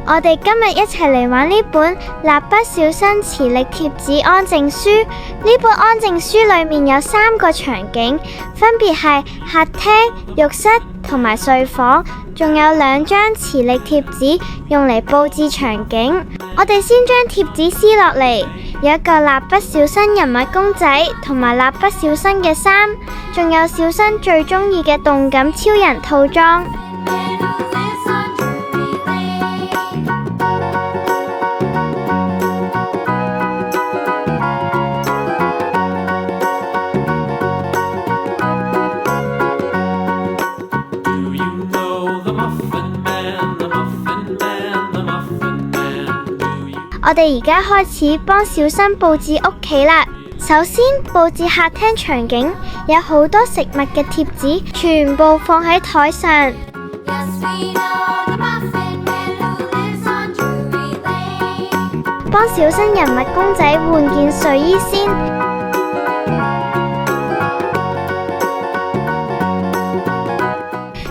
我哋今日一齊嚟玩呢本蠟筆小新磁力貼紙安靜書。呢本安靜書裏面有3個場景，分別係客廳、浴室同埋睡房，仲有2張磁力貼紙用嚟佈置場景。我哋先將貼紙撕落嚟，有一個蠟筆小新人物公仔同埋蠟筆小新嘅衫，仲有小新最鍾意嘅動感超人套裝。我哋而家開始幫小新佈置屋企啦。首先佈置客廳場景，有好多食物嘅貼紙，全部放喺台上。幫小新人物公仔換件睡衣先。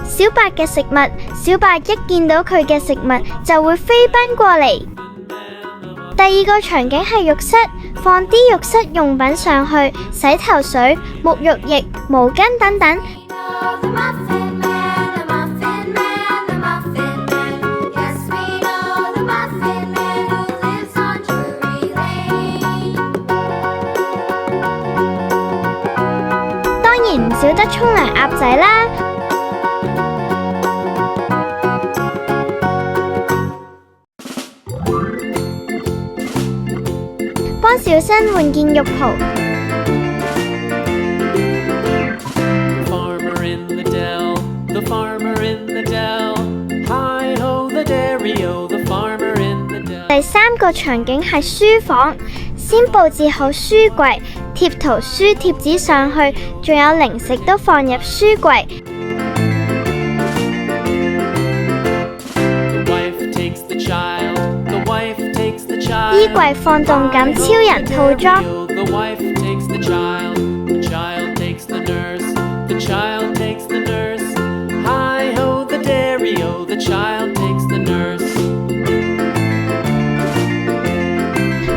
小白嘅食物，小白一見到佢嘅食物就會飛奔過嚟。第2個場景係浴室，放啲浴室用品上去，洗頭水、沐浴液、毛巾等等。當然唔少得沖涼鴨仔啦。幫小新換件浴袍。第3個場景係書房，先佈置好書櫃，貼圖書貼紙上去，仲有零食都放入書櫃。衣櫃放動感超人套裝。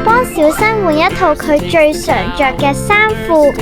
幫小新換一套佢最常着嘅衫褲。